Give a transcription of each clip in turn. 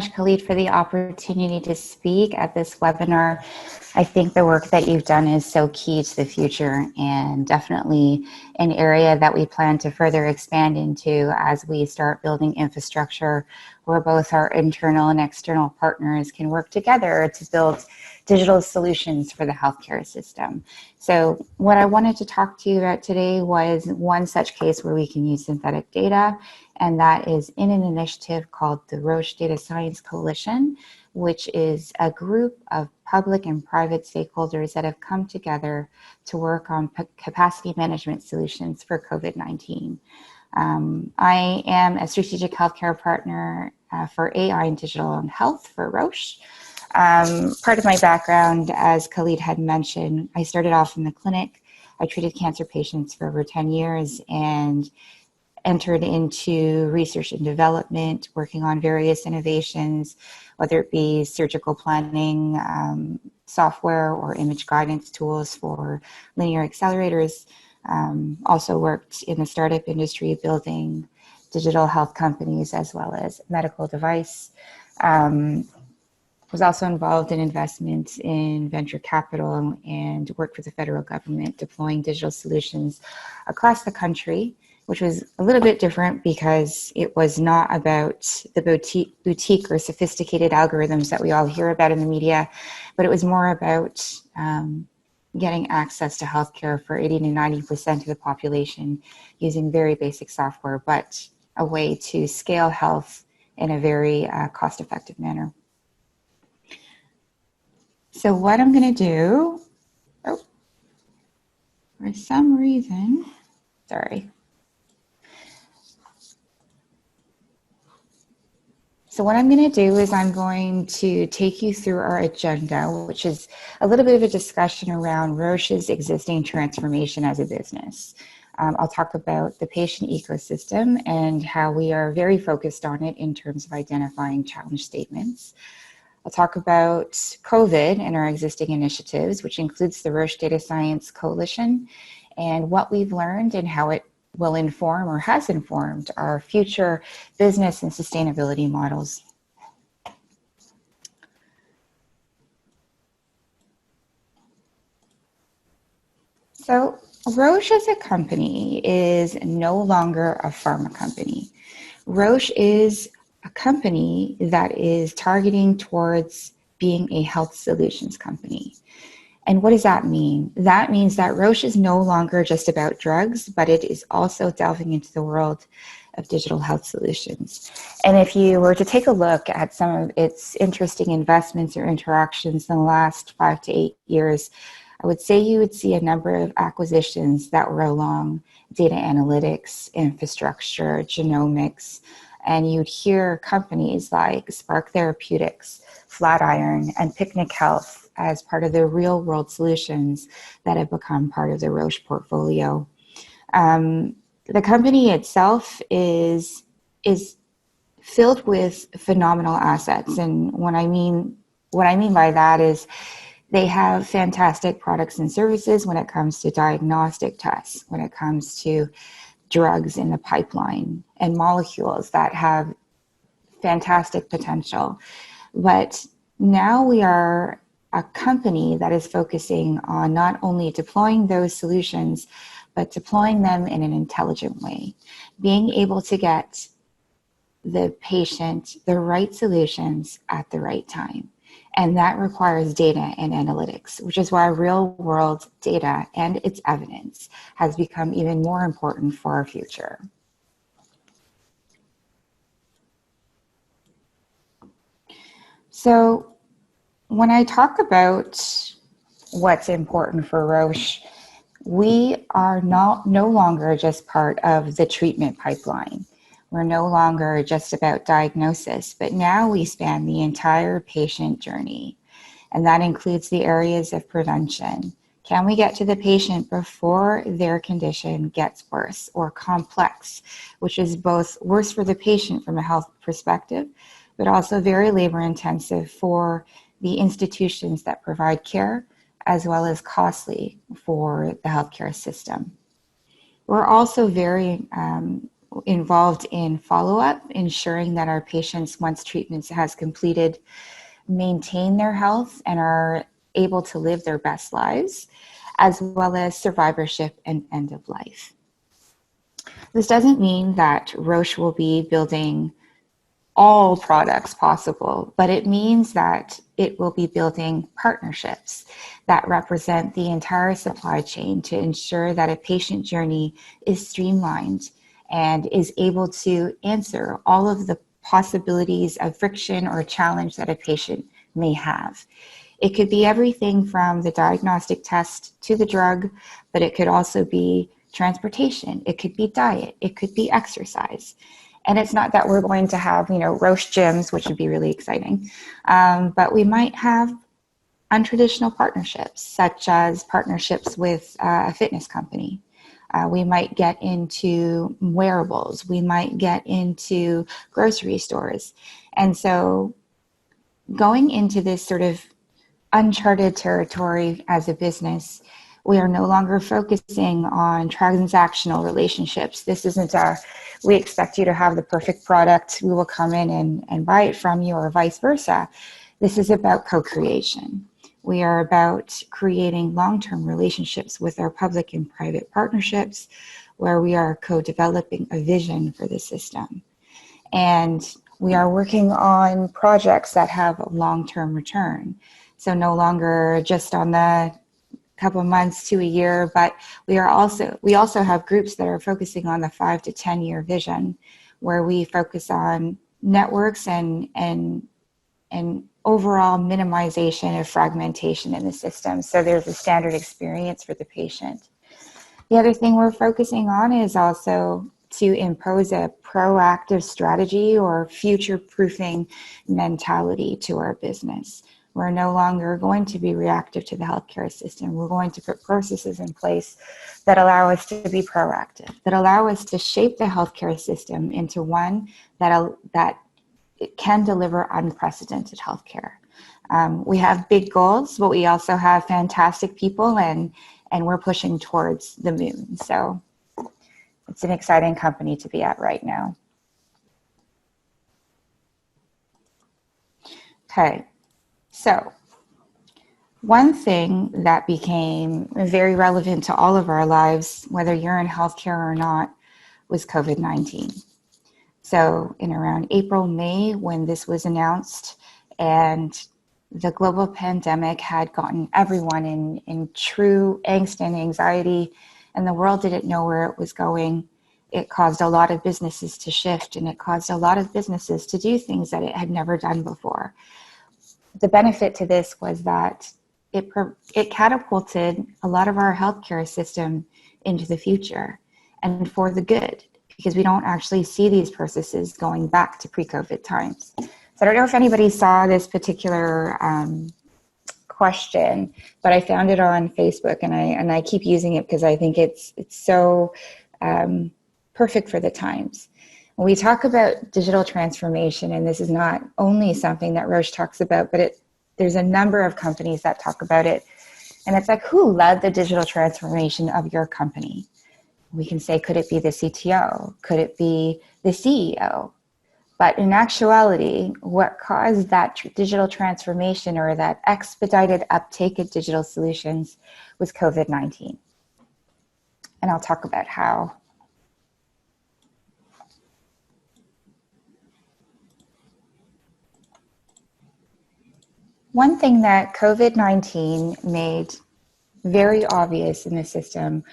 much, Khalid, for the opportunity to speak at this webinar. I think the work that you've done is so key to the future and definitely an area that we plan to further expand into as we start building infrastructure where both our internal and external partners can work together to build digital solutions for the healthcare system. So what I wanted to talk to you about today was one such case where we can use synthetic data, and that is in an initiative called the Roche Data Science Coalition, which is a group of public and private stakeholders that have come together to work on capacity management solutions for COVID-19. I am a strategic healthcare partner for AI and digital and health for Roche. Part of my background, as Khalid had mentioned, I started off in the clinic. I treated cancer patients for over 10 years and entered into research and development, working on various innovations, whether it be surgical planning, software or image guidance tools for linear accelerators. Also worked in the startup industry, building digital health companies as well as medical device. Was also involved in investments in venture capital and worked for the federal government deploying digital solutions across the country, which was a little bit different because it was not about the boutique or sophisticated algorithms that we all hear about in the media, but it was more about getting access to healthcare for 80 to 90% of the population using very basic software, but a way to scale health in a very cost-effective manner. So what I'm going to do, for some reason, sorry. So what I'm going to do is I'm going to take you through our agenda, which is a little bit of a discussion around Roche's existing transformation as a business. I'll talk about the patient ecosystem and how we are very focused on it in terms of identifying challenge statements. I'll talk about COVID and our existing initiatives, which includes the Roche Data Science Coalition, and what we've learned and how it will inform or has informed our future business and sustainability models. So Roche as a company is no longer a pharma company. Roche is a company that is targeting towards being a health solutions company. And what does that mean? That means that Roche is no longer just about drugs, but it is also delving into the world of digital health solutions. And if you were to take a look at some of its interesting investments or interactions in the last 5 to 8 years, I would say you would see a number of acquisitions that were along data analytics, infrastructure, genomics, and you'd hear companies like Spark Therapeutics, Flatiron, and Picnic Health as part of the real world solutions that have become part of the Roche portfolio. The company itself is filled with phenomenal assets. And what I mean by that is they have fantastic products and services when it comes to diagnostic tests, when it comes to drugs in the pipeline and molecules that have fantastic potential. But now we are a company that is focusing on not only deploying those solutions, but deploying them in an intelligent way, being able to get the patient the right solutions at the right time. And that requires data and analytics, which is why real world data and its evidence has become even more important for our future. So when I talk about what's important for Roche, we are no longer just part of the treatment pipeline. We're no longer just about diagnosis, but now we span the entire patient journey. And that includes the areas of prevention. Can we get to the patient before their condition gets worse or complex, which is both worse for the patient from a health perspective, but also very labor intensive for the institutions that provide care, as well as costly for the healthcare system. We're also very involved in follow-up, ensuring that our patients, once treatment has completed, maintain their health and are able to live their best lives, as well as survivorship and end of life. This doesn't mean that Roche will be building all products possible, but it means that it will be building partnerships that represent the entire supply chain to ensure that a patient journey is streamlined and is able to answer all of the possibilities of friction or challenge that a patient may have. It could be everything from the diagnostic test to the drug, but it could also be transportation, it could be diet, it could be exercise. And it's not that we're going to have, Roche gyms, which would be really exciting, but we might have untraditional partnerships, such as partnerships with a fitness company. We might get into wearables. We might get into grocery stores. And so going into this sort of uncharted territory as a business, we are no longer focusing on transactional relationships. This isn't we expect you to have the perfect product, we will come in and buy it from you, or vice versa. This is about co-creation. We are about creating long-term relationships with our public and private partnerships, where we are co-developing a vision for the system. And we are working on projects that have a long-term return. So no longer just on the couple of months to a year, but we also have groups that are focusing on the 5 to 10 year vision, where we focus on networks and overall minimization of fragmentation in the system. So there's a standard experience for the patient. The other thing we're focusing on is also to impose a proactive strategy or future-proofing mentality to our business. We're no longer going to be reactive to the healthcare system. We're going to put processes in place that allow us to be proactive, that allow us to shape the healthcare system into one that can deliver unprecedented healthcare. We have big goals, but we also have fantastic people, and we're pushing towards the moon. So it's an exciting company to be at right now. Okay. So one thing that became very relevant to all of our lives, whether you're in healthcare or not, was COVID-19. So in around April, May, when this was announced and the global pandemic had gotten everyone in true angst and anxiety, and the world didn't know where it was going, it caused a lot of businesses to shift, and it caused a lot of businesses to do things that it had never done before. The benefit to this was that it catapulted a lot of our healthcare system into the future, and for the good, because we don't actually see these processes going back to pre-COVID times. So I don't know if anybody saw this particular question, but I found it on Facebook, and I keep using it because I think it's so perfect for the times. When we talk about digital transformation, and this is not only something that Roche talks about, but there's a number of companies that talk about it. And it's like, who led the digital transformation of your company? We can say, could it be the CTO? Could it be the CEO? But in actuality, what caused that digital transformation or that expedited uptake of digital solutions was COVID-19. And I'll talk about how. One thing that COVID-19 made very obvious in the system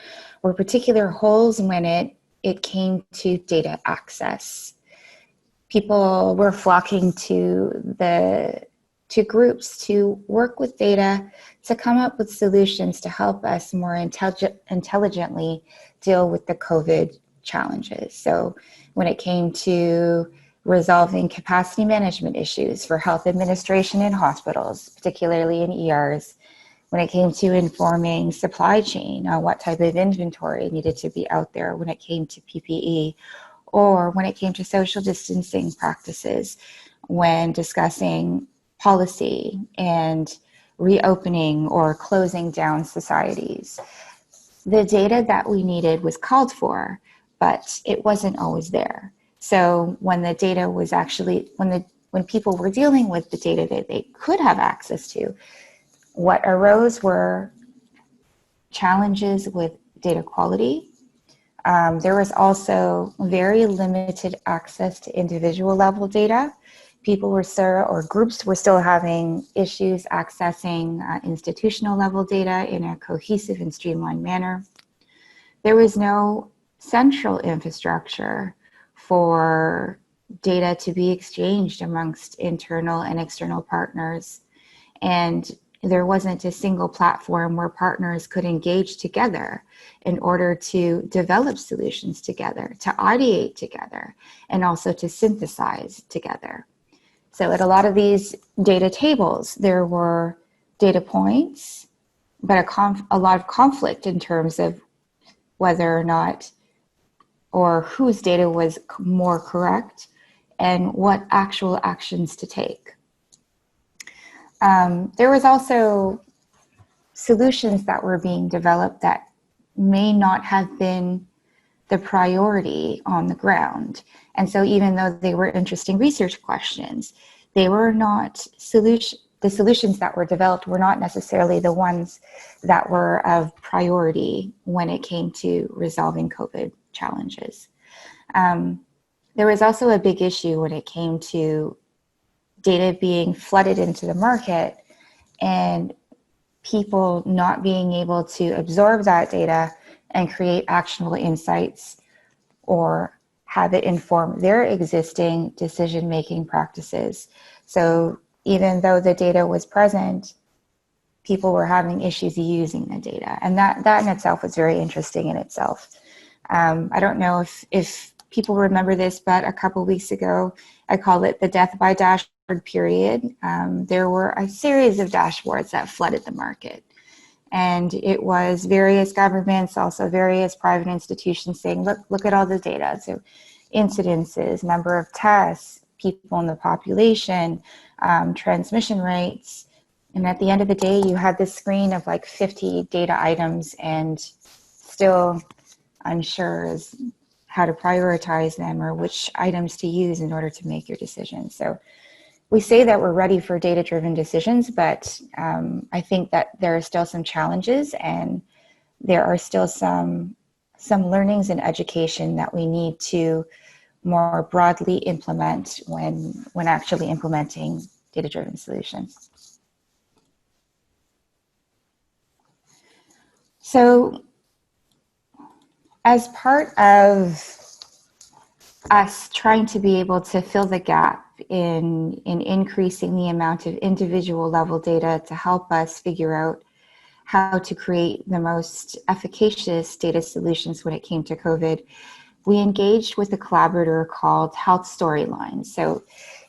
were particular holes when it came to data access. People were flocking to groups to work with data, to come up with solutions to help us more intelligently deal with the COVID challenges. So when it came to resolving capacity management issues for health administration in hospitals, particularly in ERs, when it came to informing supply chain on what type of inventory needed to be out there, when it came to PPE, or when it came to social distancing practices, when discussing policy and reopening or closing down societies. The data that we needed was called for, but it wasn't always there. So when the data was actually, when people were dealing with the data that they could have access to, what arose were challenges with data quality. There was also very limited access to individual level data. People were still, or groups were still having issues accessing institutional level data in a cohesive and streamlined manner. There was no central infrastructure for data to be exchanged amongst internal and external partners. And there wasn't a single platform where partners could engage together in order to develop solutions together, to ideate together, and also to synthesize together. So at a lot of these data tables, there were data points, but a lot of conflict in terms of whether or not, or whose data was more correct, and what actual actions to take. There was also solutions that were being developed that may not have been the priority on the ground. And so even though they were interesting research questions, they were not the solutions that were developed were not necessarily the ones that were of priority when it came to resolving COVID challenges. There was also a big issue when it came to data being flooded into the market and people not being able to absorb that data and create actionable insights or have it inform their existing decision-making practices. So even though the data was present, people were having issues using the data. And that in itself was very interesting in itself. I don't know if people remember this, but a couple of weeks ago, I called it the death by dashboard period. There were a series of dashboards that flooded the market. And it was various governments, also various private institutions saying, look at all the data. So incidences, number of tests, people in the population, transmission rates. And at the end of the day, you had this screen of like 50 data items and still unsure as how to prioritize them or which items to use in order to make your decisions. So we say that we're ready for data-driven decisions, but I think that there are still some challenges and there are still some learnings and education that we need to more broadly implement when actually implementing data-driven solutions. So as part of us trying to be able to fill the gap in increasing the amount of individual level data to help us figure out how to create the most efficacious data solutions when it came to COVID, we engaged with a collaborator called Health Storyline. So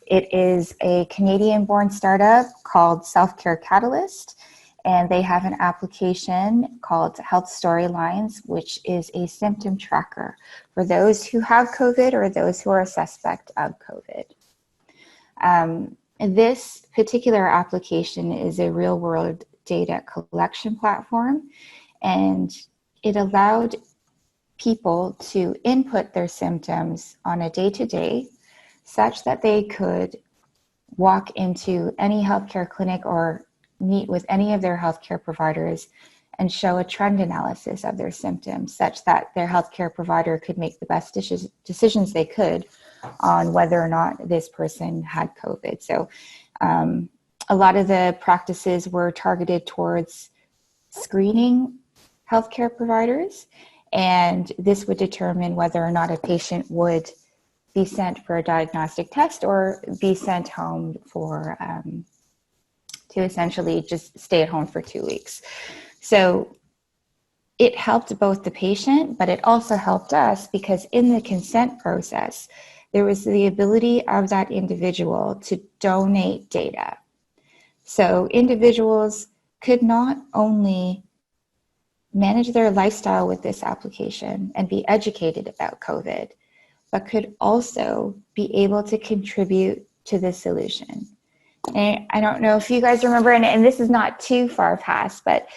it is a Canadian-born startup called Self-Care Catalyst, and they have an application called Health Storylines, which is a symptom tracker for those who have COVID or those who are a suspect of COVID. This particular application is a real-world data collection platform, and it allowed people to input their symptoms on a day-to-day such that they could walk into any healthcare clinic or meet with any of their healthcare providers and show a trend analysis of their symptoms such that their healthcare provider could make the best decisions they could on whether or not this person had COVID. So a lot of the practices were targeted towards screening healthcare providers, and this would determine whether or not a patient would be sent for a diagnostic test or be sent home for to essentially just stay at home for 2 weeks. So it helped both the patient, but it also helped us because in the consent process, there was the ability of that individual to donate data. So individuals could not only manage their lifestyle with this application and be educated about COVID, but could also be able to contribute to the solution. And I don't know if you guys remember, and this is not too far past, but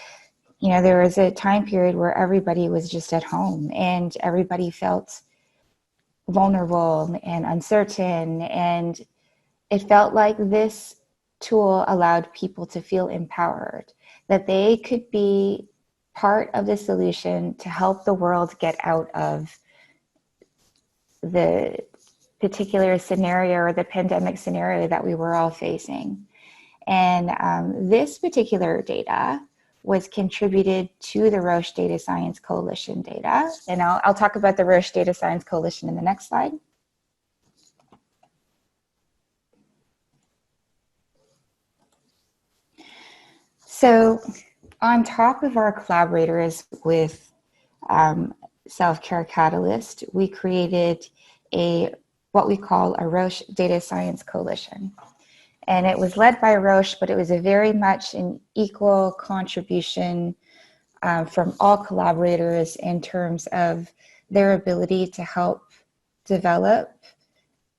there was a time period where everybody was just at home and everybody felt vulnerable and uncertain. And it felt like this tool allowed people to feel empowered, that they could be part of the solution to help the world get out of the particular scenario or the pandemic scenario that we were all facing. And this particular data was contributed to the Roche Data Science Coalition data. And I'll talk about the Roche Data Science Coalition in the next slide. So on top of our collaborators with Self-Care Catalyst, we created what we call a Roche Data Science Coalition. And it was led by Roche, but it was a very much an equal contribution from all collaborators in terms of their ability to help develop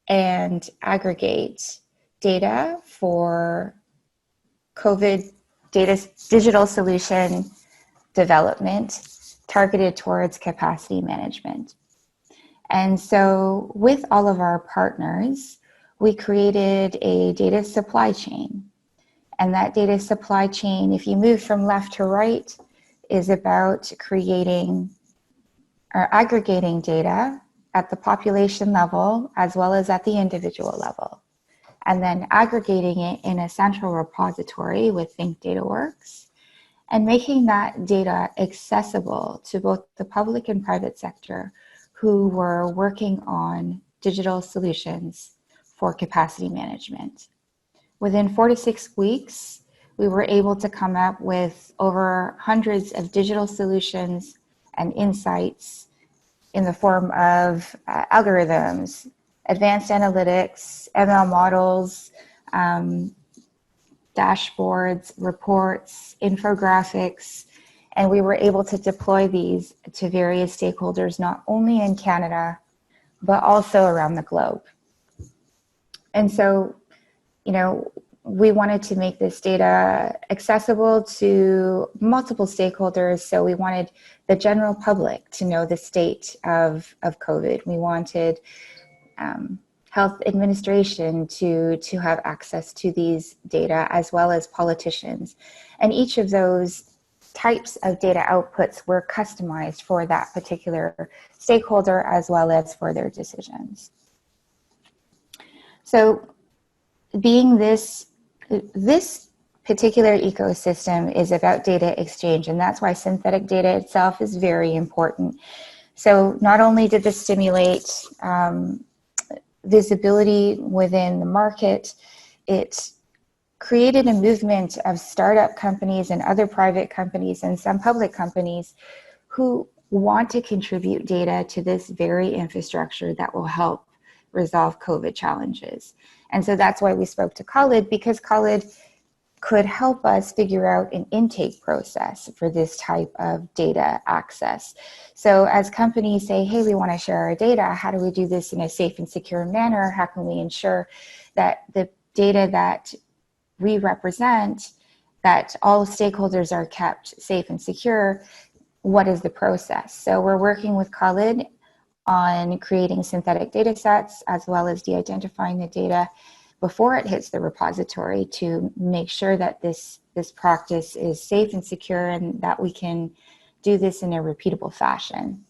and aggregate data for COVID digital solution development targeted towards capacity management. And so with all of our partners, we created a data supply chain. And that data supply chain, if you move from left to right, is about creating or aggregating data at the population level as well as at the individual level, and then aggregating it in a central repository with Think DataWorks, and making that data accessible to both the public and private sector who were working on digital solutions for capacity management. Within 4 to 6 weeks, we were able to come up with over hundreds of digital solutions and insights in the form of algorithms, advanced analytics, ML models, dashboards, reports, infographics, and we were able to deploy these to various stakeholders, not only in Canada, but also around the globe. And so, we wanted to make this data accessible to multiple stakeholders. So we wanted the general public to know the state of COVID. We wanted health administration to have access to these data, as well as politicians. And each of those types of data outputs were customized for that particular stakeholder as well as for their decisions. So being this particular ecosystem is about data exchange, and that's why synthetic data itself is very important. So not only did this stimulate visibility within the market, it created a movement of startup companies and other private companies and some public companies who want to contribute data to this very infrastructure that will help resolve COVID challenges. And so that's why we spoke to Khalid, because Khalid could help us figure out an intake process for this type of data access. So as companies say, hey, we want to share our data, how do we do this in a safe and secure manner? How can we ensure that the data that we represent, that all stakeholders are kept safe and secure? What is the process? So we're working with Khalid on creating synthetic data sets, as well as de-identifying the data before it hits the repository to make sure that this practice is safe and secure and that we can do this in a repeatable fashion.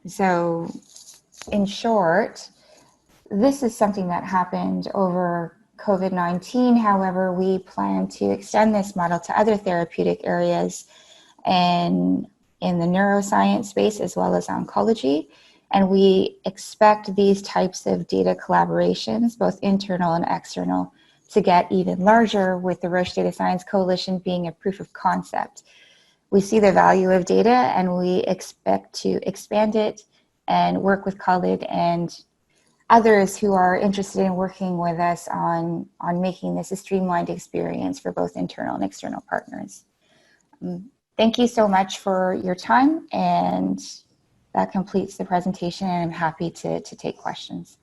So in short, this is something that happened over COVID-19. However, we plan to extend this model to other therapeutic areas and in the neuroscience space as well as oncology. And we expect these types of data collaborations, both internal and external, to get even larger, with the Roche Data Science Coalition being a proof of concept. We see the value of data and we expect to expand it and work with Khalid and others who are interested in working with us on making this a streamlined experience for both internal and external partners. Thank you so much for your time, and that completes the presentation, and I'm happy to take questions.